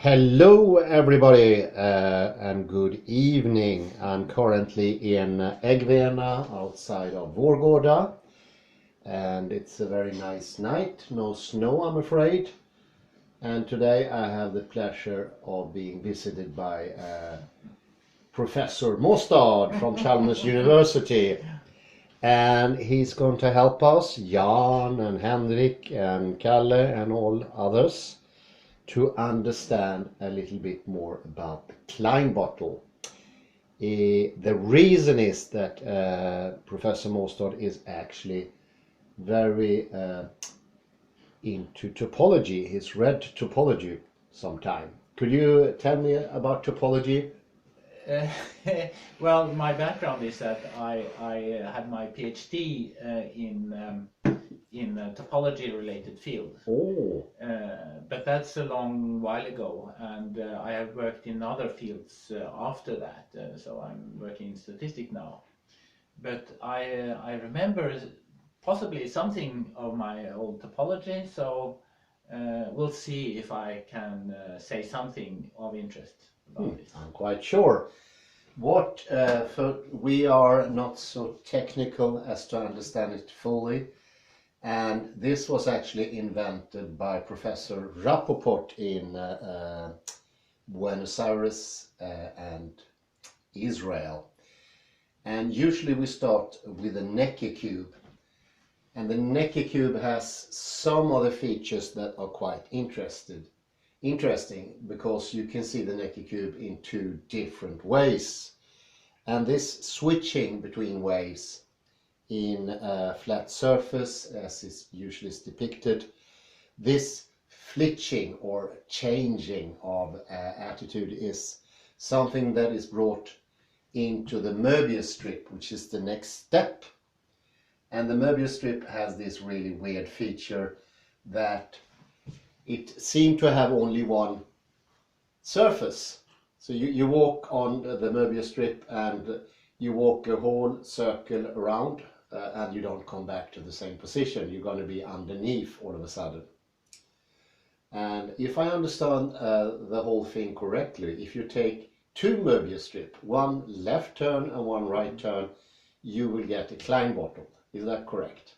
Hello everybody and good evening. I'm currently in Eggvena outside of Vårgårda and it's a very nice night, no snow I'm afraid, and today I have the pleasure of being visited by Professor Mostad from Chalmers University, and he's going to help us, Jan and Henrik and Kalle and all others, to understand a little bit more about the Kleinbottle. The reason is that Professor Mostad is actually very into topology. He's read topology sometime. Could you tell me about topology? Uh, well, my background is that I had my PhD in a topology-related field. Oh. But that's a long while ago, and I have worked in other fields after that. So I'm working in statistics now. But I remember possibly something of my old topology. So we'll see if I can say something of interest about this. I'm quite sure. We are not so technical as to understand it fully, and this was actually invented by Professor Rapoport in Buenos Aires and Israel. And usually we start with a Necky Cube, and the Necky Cube has some other features that are quite interesting, because you can see the Necky Cube in two different ways, and this switching between ways in a flat surface, as is usually depicted, this flitching or changing of attitude is something that is brought into the Möbius strip, which is the next step. And the Möbius strip has this really weird feature that it seemed to have only one surface. So you walk on the Möbius strip and you walk a whole circle around and you don't come back to the same position. You're going to be underneath all of a sudden. And if I understand the whole thing correctly, if you take two Möbius strips, one left turn and one right turn, you will get a Kleinbottle. Is that correct?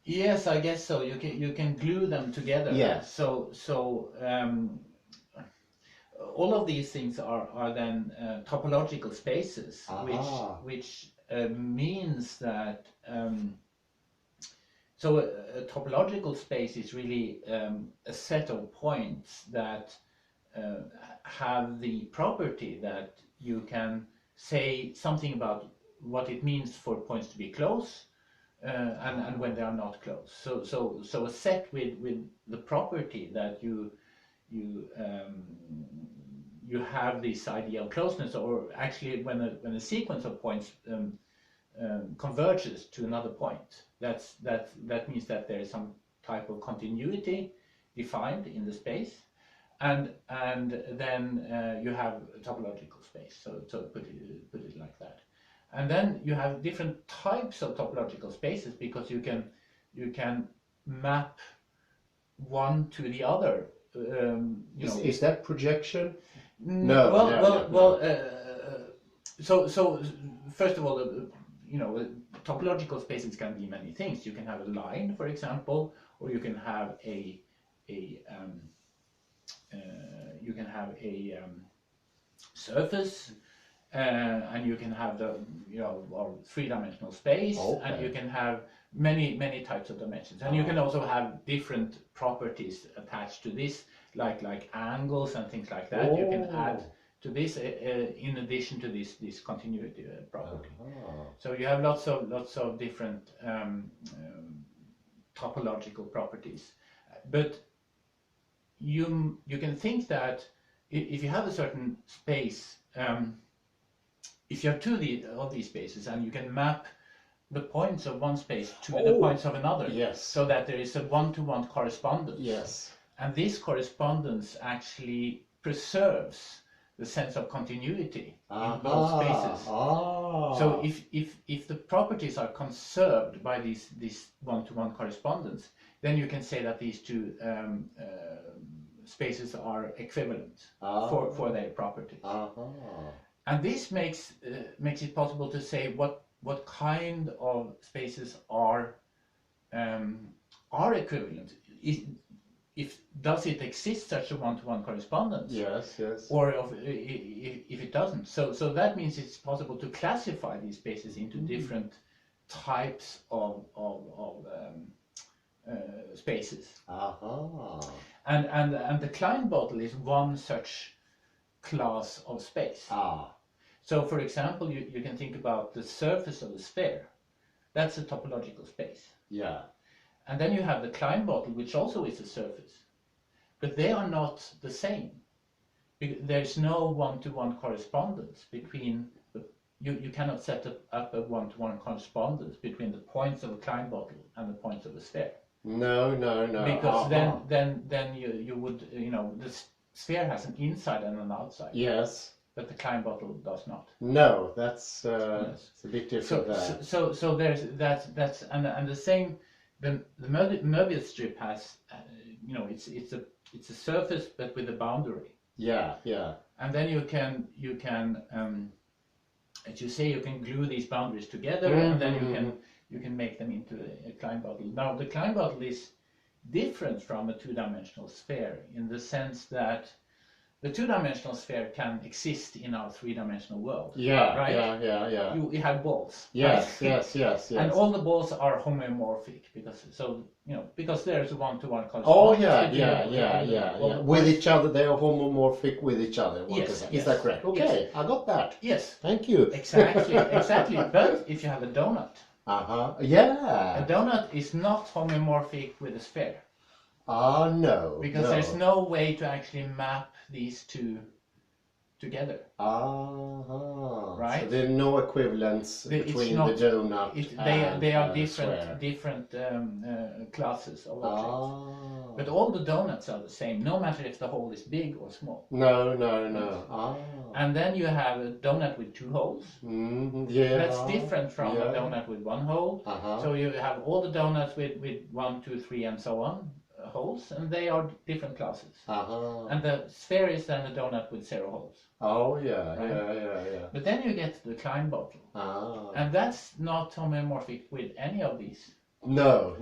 Yes, I guess so. You can glue them together. Yes. So all of these things are then topological spaces, which means that so a topological space is really a set of points that have the property that you can say something about what it means for points to be close and when they are not close. So a set with the property that you have this idea of closeness, or actually when a sequence of points converges to another point, that means that there is some type of continuity defined in the space, and then you have a topological space. So put it like that. And then you have different types of topological spaces, because you can map one to the other. Is that projection? No. So first of all, topological spaces can be many things. You can have a line, for example, or you can have a surface, and you can have the or three-dimensional space, and you can have many types of dimensions, and you can also have different properties attached to this, like angles and things like that. You can add to this in addition to this continuity property. So you have lots of different topological properties, but you can think that if you have a certain space, if you have two of these spaces and you can map the points of one space to the points of another, yes, so that there is a one-to-one correspondence. Yes. And this correspondence actually preserves the sense of continuity in both spaces. So if the properties are conserved by this one-to-one correspondence, then you can say that these two spaces are equivalent for their properties. And this makes it possible to say what kind of spaces are equivalent. Does it exist such a one-to-one correspondence? Yes, yes. Or if it doesn't. So that means it's possible to classify these spaces into different types of spaces. And the Kleinbottle is one such class of space. So for example, you can think about the surface of a sphere. That's a topological space. Yeah. And then you have the Kleinbottle, which also is a surface. But they are not the same. There's no one-to-one correspondence between you cannot set up a one-to-one correspondence between the points of a Kleinbottle and the points of a sphere. No. Because then you would, the sphere has an inside and an outside. Yes. But the Kleinbottle does not. No, that's it's a bit different there. So there's that's and the same. The Möbius strip has, it's a surface but with a boundary. Yeah. And then you can as you say, you can glue these boundaries together, and then you can make them into a Kleinbottle. Now the Kleinbottle is different from a two-dimensional sphere in the sense that the two-dimensional sphere can exist in our three-dimensional world. Yeah, right? Yeah. You have balls. Yes, right? yes. And all the balls are homomorphic because there's a one-to-one correspondence. Oh yeah. With each other, they are homomorphic with each other. Yes. Is that correct? Okay, yes. I got that. Yes. Thank you. Exactly. But if you have a donut, yeah. a donut is not homomorphic with a sphere. No. Because there's no way to actually map these two together. Right? So there's no equivalence between the donut and they are square. different classes of objects. But all the donuts are the same, no matter if the hole is big or small. No. And then you have a donut with two holes. Yeah. That's different from a donut with one hole. So you have all the donuts with 1, 2, 3 and so on holes, and they are different classes. And the sphere is then a donut with 0 holes. Oh yeah, right? Yeah. But then you get the Kleinbottle. And that's not homomorphic with any of these. No.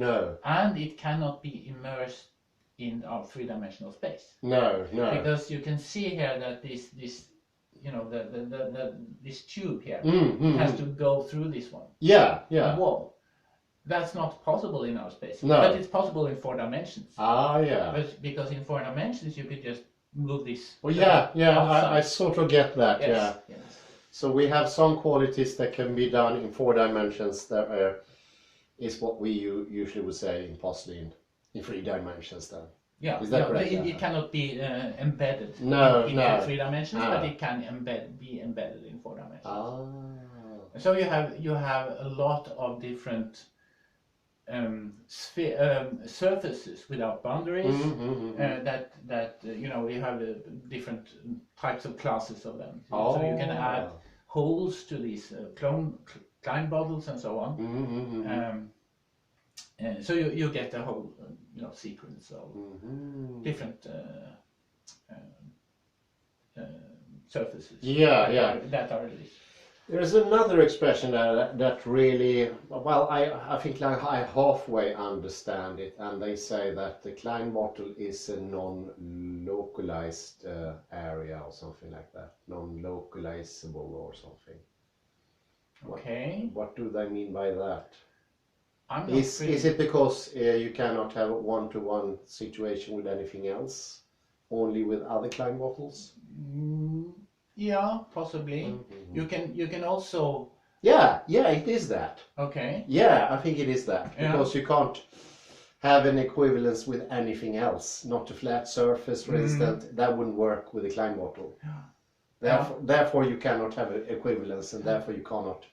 And it cannot be immersed in our three-dimensional space. No. Because you can see here that this this tube here has to go through this one. Yeah. The wall. That's not possible in our space. No. But it's possible in 4 dimensions. Yeah. But because in 4 dimensions you could just move this. Well, I sort of get that. Yes. So we have some qualities that can be done in 4 dimensions that is what we usually would say impossible in 3 dimensions then. Yeah. Is that correct? It cannot be embedded in 3 dimensions, but it can be embedded in 4 dimensions. So you have a lot of different surfaces without boundaries that you have different types of classes of them. So you can add holes to these Klein bottles and so on. So you get a whole sequence of different surfaces that are released. There's another expression that really, well, I think like I halfway understand it, and they say that the Kleinbottle is a non-localized area or something like that, non-localizable or something. Okay. What do they mean by that? Is it because you cannot have a one-to-one situation with anything else, only with other Kleinbottles? Yeah, possibly. You can also. Yeah, it is that. Okay. Yeah, I think it is that because you can't have an equivalence with anything else, not a flat surface, for instance. That wouldn't work with a Kleinbottle. Therefore, you cannot have an equivalence, and therefore you cannot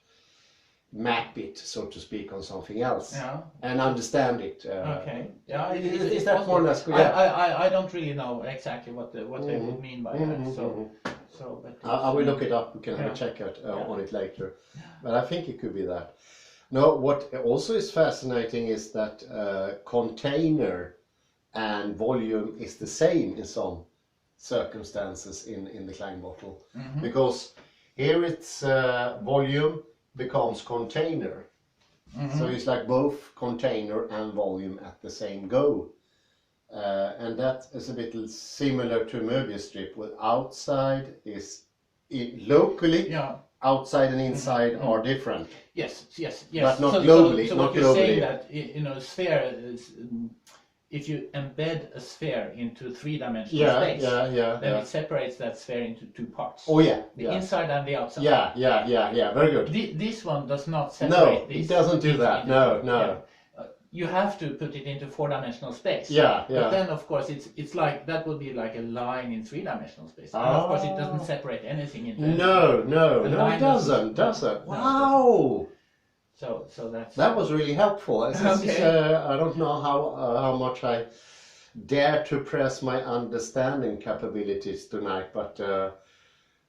map it, so to speak, on something else and understand it. Okay. Yeah. Is that more or less? I don't really know exactly what they would mean by that. But I will look it up. We can have a check out on it later. But I think it could be that. No, what also is fascinating is that container and volume is the same in some circumstances in the Kleinbottle, because here it's volume becomes container. So it's like both container and volume at the same go. And that is a bit similar to Möbius strip, where outside is locally, outside and inside are different. Yes. But not globally. So not what you're globally. saying that, you know, sphere is, if you embed a sphere into three-dimensional space, then it separates that sphere into two parts. Oh yeah. The inside and the outside. Yeah. Very good. This one does not separate this. No, it doesn't do that. No. Yeah. You have to put it into four-dimensional space. Yeah. But then, of course, it's like that would be like a line in three-dimensional space. And of course, it doesn't separate anything into anything. No, it doesn't. Wow. So that was really helpful. Okay. I don't know how much I dare to press my understanding capabilities tonight, but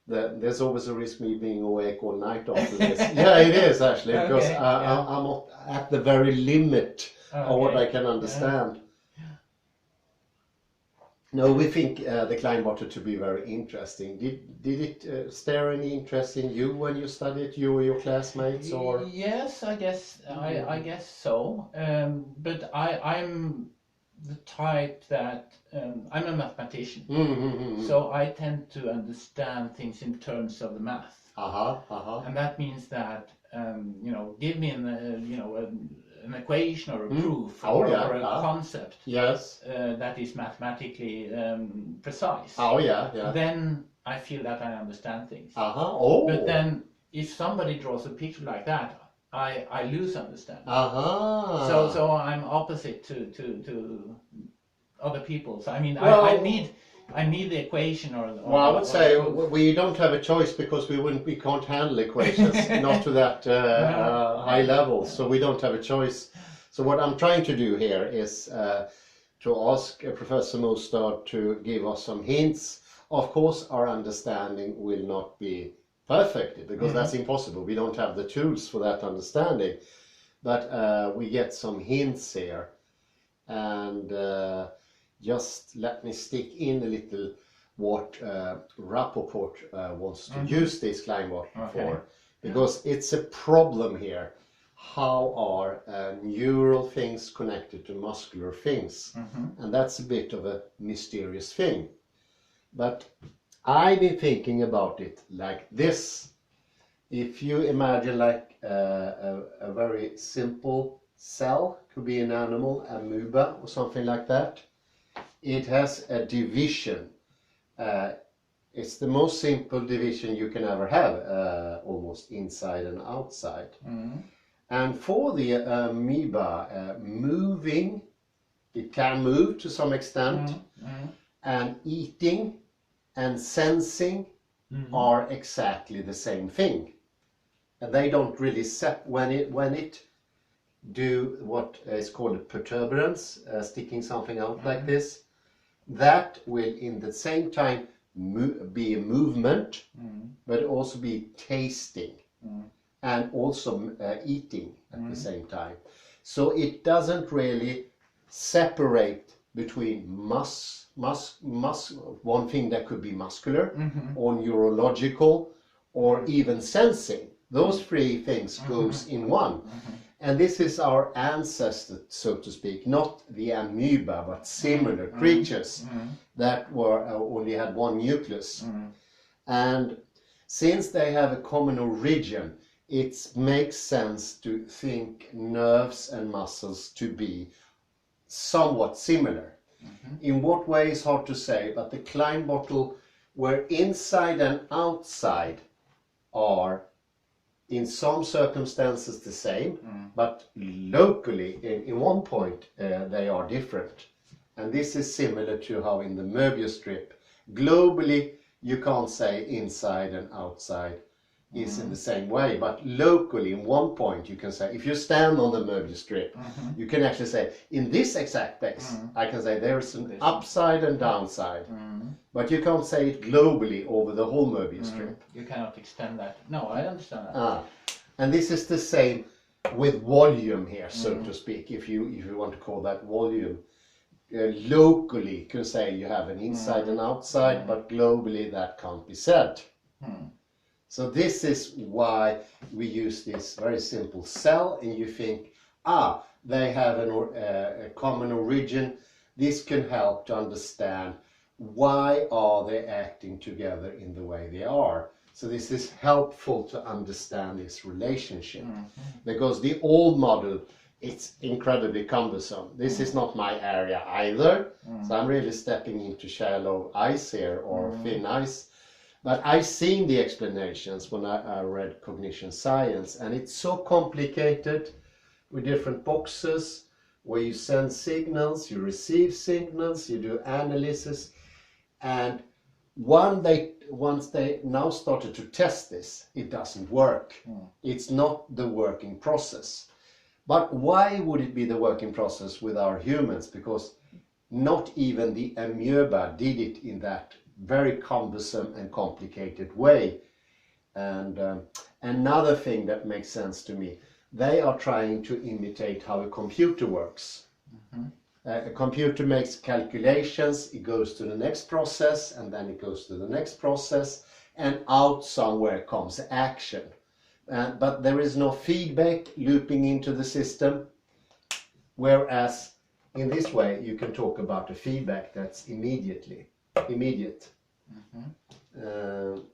there's always a risk me being awake all night after this. Yeah, it is actually, because I'm at the very limit of what I can understand. No, we think the Kleinbottle to be very interesting. Did it stir any interest in you when you studied, you or your classmates, or? Yes, I guess so. But I'm the type that I'm a mathematician, so I tend to understand things in terms of the math. And that means that you know, give me an equation or a proof or a concept that is mathematically precise. Then I feel that I understand things. But then if somebody draws a picture like that, I lose understanding. So I'm opposite to other people. So I mean, I need the equation or well, I would say we don't have a choice, because we can't handle equations, not to that high level. So we don't have a choice. So what I'm trying to do here is to ask Professor Mostad to give us some hints. Of course, our understanding will not be perfect, because that's impossible. We don't have the tools for that understanding. But we get some hints here. And just let me stick in a little what Rappaport wants to use this Kleinbottle for, because it's a problem here. How are neural things connected to muscular things? And that's a bit of a mysterious thing. But I've been thinking about it like this. If you imagine like a very simple cell, could be an animal, amoeba or something like that. It has a division. It's the most simple division you can ever have, almost inside and outside. And for the amoeba, moving, it can move to some extent, and eating and sensing are exactly the same thing. And they don't really when it do what is called a protuberance, sticking something out like this, that will in the same time be a movement, but also be tasting and also eating at the same time. So it doesn't really separate between one thing that could be muscular or neurological or even sensing. Those three things goes in one. And this is our ancestor, so to speak, not the amoeba, but similar creatures that were only had one nucleus. And since they have a common origin, it makes sense to think nerves and muscles to be somewhat similar. In what way is hard to say, but the Kleinbottle, where inside and outside are in some circumstances the same, but locally in one point they are different. And this is similar to how in the Möbius strip, globally you can't say inside and outside is in the same way, but locally in one point you can say, if you stand on the Möbius strip, you can actually say, in this exact place, I can say there's an upside and downside, but you can't say it globally over the whole Möbius strip. You cannot extend that. No, I understand that. And this is the same with volume here, so to speak, if you want to call that volume. locally, you can say you have an inside and outside, but globally that can't be said. So this is why we use this very simple cell, and you think, they have a common origin. This can help to understand why are they acting together in the way they are. So this is helpful to understand this relationship, because the old model, it's incredibly cumbersome. This is not my area either, so I'm really stepping into shallow ice here, or thin ice. But I've seen the explanations when I read cognition science, and it's so complicated with different boxes where you send signals, you receive signals, you do analysis, and once they now started to test this, it doesn't work. It's not the working process. But why would it be the working process with our humans? Because not even the amoeba did it in that very cumbersome and complicated way. And another thing that makes sense to me, they are trying to imitate how a computer works. A computer makes calculations, it goes to the next process, and then it goes to the next process, and out somewhere comes action. But there is no feedback looping into the system, whereas in this way you can talk about a feedback that's immediate.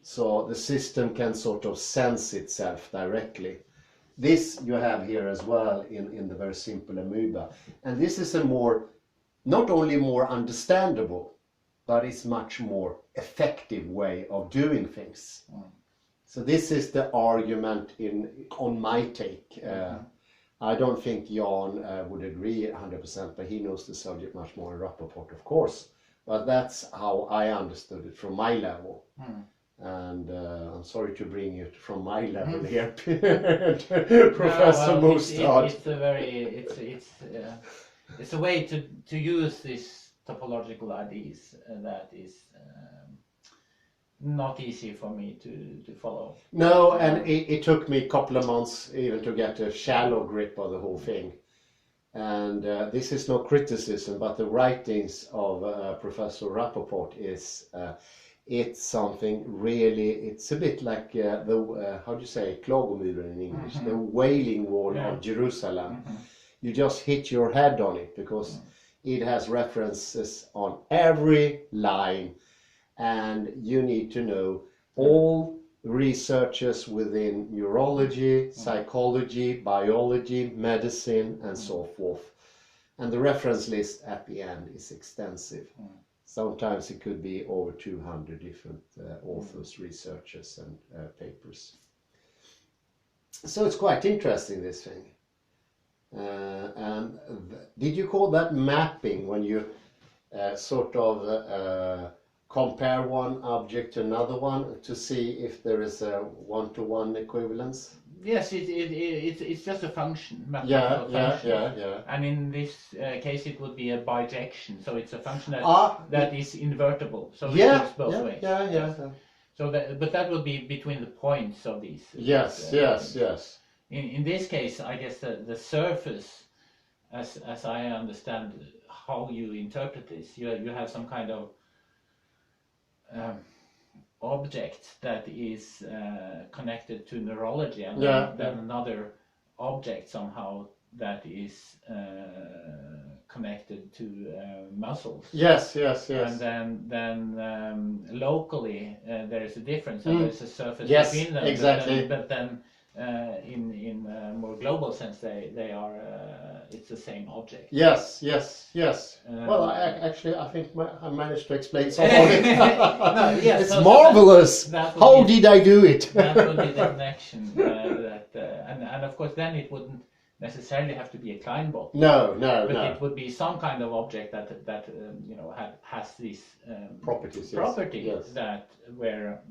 So the system can sort of sense itself directly. This you have here as well in the very simple amoeba. And this is a not only more understandable, but it's much more effective way of doing things. So this is the argument on my take. I don't think Jan would agree 100%, but he knows the subject much more in Rappaport, of course. But that's how I understood it from my level. And I'm sorry to bring it from my level here, Professor Mostad. It's a way to use these topological ideas that is not easy for me to follow. No, and it took me a couple of months even to get a shallow grip of the whole thing. And this is no criticism, but the writings of Professor Rappaport is it's something really, it's a bit like how do you say, Klagomuren in English, the Wailing Wall of Jerusalem. You just hit your head on it, because it has references on every line, and you need to know all researchers within neurology, psychology, biology, medicine, and so forth. And the reference list at the end is extensive. Sometimes it could be over 200 different authors, researchers, and papers. So it's quite interesting, this thing. And did you call that mapping when you sort of compare one object to another one to see if there is a one-to-one equivalence? Yes, it's just a function, Yeah. And in this case, it would be a bijection. So it's a function that is invertible. So it goes both ways. Yeah. So but that would be between the points of these. Yes. In this case, I guess the surface, as I understand how you interpret this, you have some kind of object that is connected to neurology, and then another object somehow that is connected to muscles. Yes. And then locally there is a difference, and there's a surface between them. Exactly. But then in a more global sense, they are it's the same object. Yes. Well, I think I managed to explain some of it. It's marvelous. How did I do it? That would be the connection. And of course, then it wouldn't necessarily have to be a Kleinbottle. No. But it would be some kind of object that has these properties. Yes. That where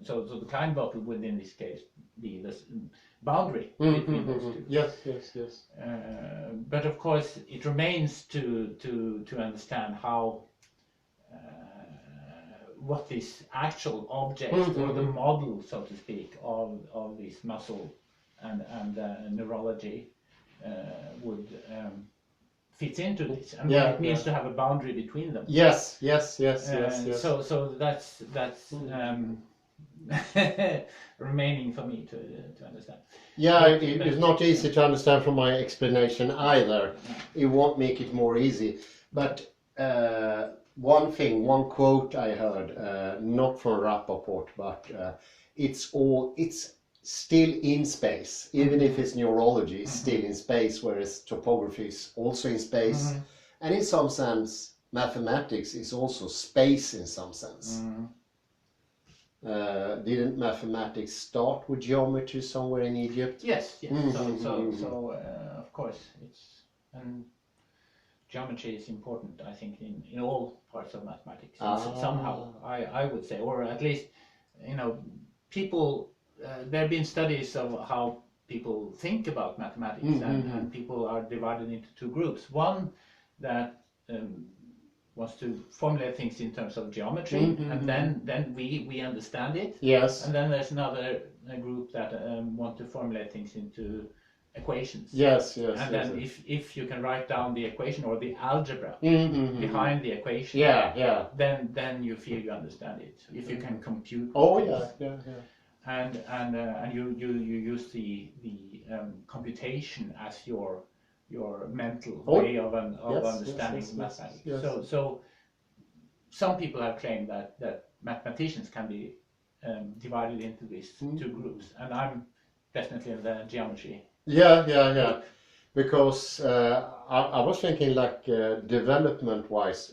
so the Kleinbottle would in this case be this boundary between those two. Yes. But of course, it remains to understand how what this actual object or the model, so to speak, of this muscle and neurology would fits into this, and Yeah, what it means to have a boundary between them. Yes. So that's remaining for me to understand. Yeah, But it's not easy to understand from my explanation either. It won't make it more easy. But one quote I heard, not from Rappaport, but it's still in space. Even if it's neurology, it's still in space, whereas topography is also in space. And in some sense, mathematics is also space in some sense. Didn't mathematics start with geometry somewhere in Egypt? Yes. So of course it's geometry is important, I think, in all parts of mathematics. Somehow, I would say, or at least, people. There have been studies of how people think about mathematics, and people are divided into two groups. One that wants to formulate things in terms of geometry, and then we understand it. Yes. And then there's another group that want to formulate things into equations. Yes. And then if you can write down the equation or the algebra behind the equation, then you feel you understand it. If you can compute. And you use the computation as your mental way of understanding mathematics. So some people have claimed that mathematicians can be divided into these two groups, and I'm definitely in the geometry. Yeah. Because I was thinking, like, development-wise,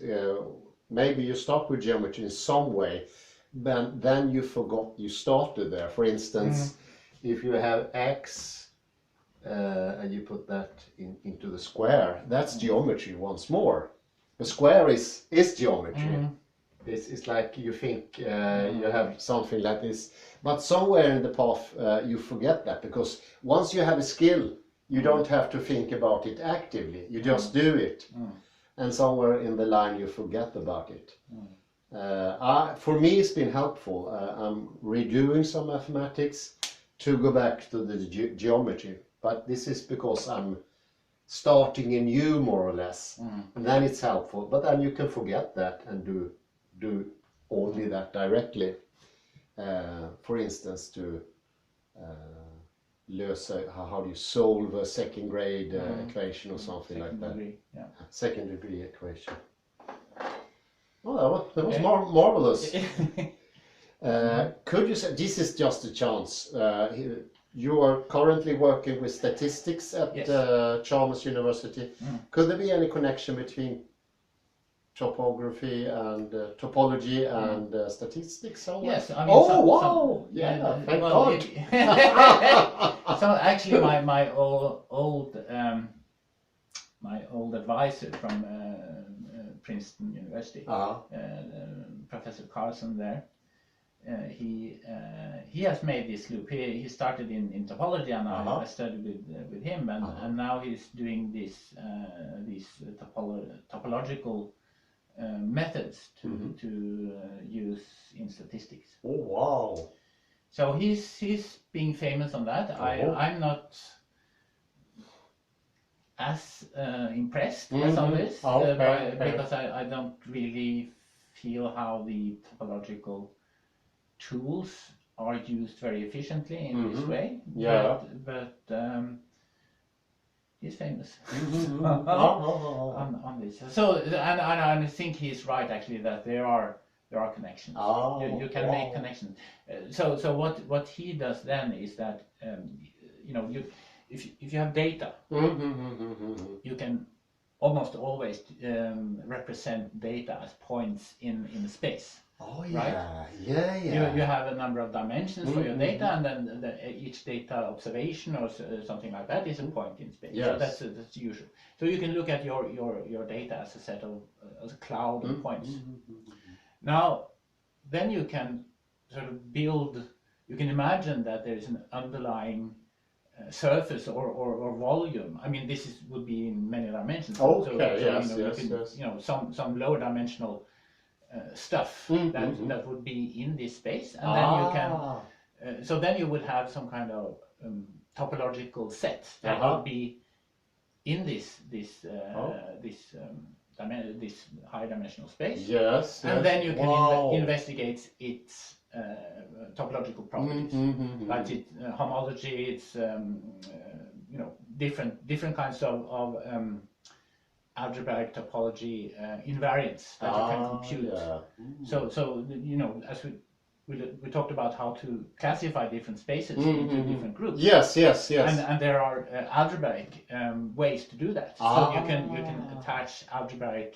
maybe you start with geometry in some way, but then you forgot you started there. For instance, if you have x and you put that into the square, that's geometry once more. The square is geometry. It's like you think you have something like this, but somewhere in the path you forget that, because once you have a skill, you don't have to think about it actively. You just do it, and somewhere in the line you forget about it. For me, it's been helpful. I'm redoing some mathematics to go back to the geometry, but this is because I'm starting anew, more or less, and then it's helpful. But then you can forget that and do only that directly. For instance, to how do you solve a second grade equation or something like that? Second degree equation. Oh, that was marvelous. Could you say, this is just a chance, you are currently working with statistics at Chalmers University. Could there be any connection between topography and topology and statistics somewhere? Yes, I mean, wow! Thank God. So actually, my old advisor from Princeton University, Professor Carlson there, he has made this loop. He started in topology, and I studied with him, and now he's doing these topological methods to use in statistics. Oh wow! So he's being famous on that. I'm not as impressed as on this, because I don't really feel how the topological tools are used very efficiently in this way. But he's famous on this. So and I think he's right, actually, that there are connections. You can make connections. So what he does then is that if you have data, you can almost always represent data as points in space. Right? You have a number of dimensions for your data, and then each data observation or something like that is a point in space. So that's usual. So you can look at your data as a set of as a cloud of points. Now, then you can sort of build. You can imagine that there is an underlying surface or volume. I mean, this would be in many dimensions. Some lower dimensional stuff that would be in this space, and then you can. So then you would have some kind of topological set that would be in this high dimensional space. Yes. And then you can Wow. investigate its topological properties, like its homology, its different kinds of algebraic topology invariants that you can compute. Yeah. So as we talked about how to classify different spaces into different groups. Yes. And there are algebraic ways to do that. So you can attach algebraic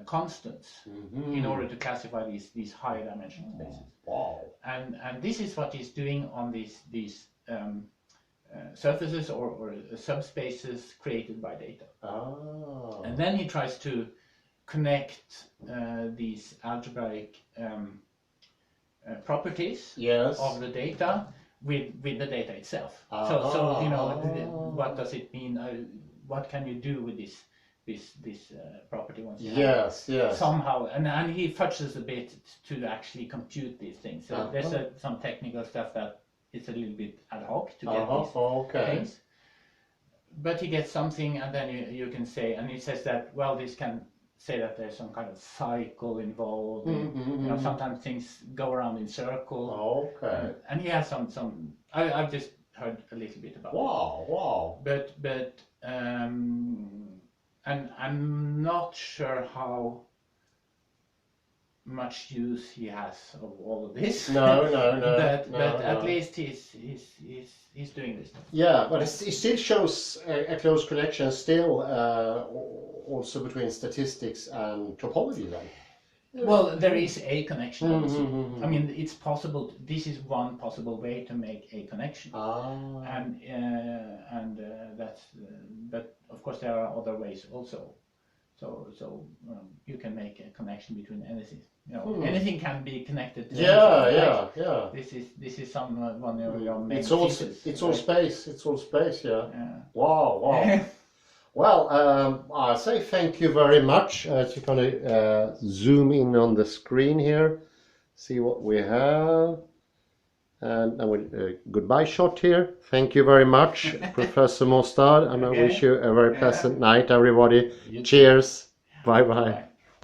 constants in order to classify these high dimensional spaces. Wow. And this is what he's doing on these surfaces or subspaces created by data. And then he tries to connect these algebraic properties of the data with the data itself. So what does it mean? What can you do with this property once you have it? Somehow, and he fudges a bit to actually compute these things. So there's some technical stuff that it's a little bit ad hoc to get these things. But he gets something, and then you can say, and he says that, well, this can say that there's some kind of cycle involved. Sometimes things go around in circle. And he has some. I've just heard a little bit about it. Wow. But and I'm not sure how much use he has of all of this. No. But at least he's doing this stuff. Yeah, but it still shows a close connection still also between statistics and topology then. Well, there is a connection. I mean, it's possible. This is one possible way to make a connection. And that's. But of course, there are other ways also. So you can make a connection between anything. Anything can be connected to anything. Yeah. This is some one of your main thesis. It's all space. It's all space. Yeah. Wow. Well, I say thank you very much. As you're going to zoom in on the screen here, see what we have. And a goodbye shot here. Thank you very much, Professor Mostad, and I wish you a very pleasant night, everybody. Cheers. Bye-bye.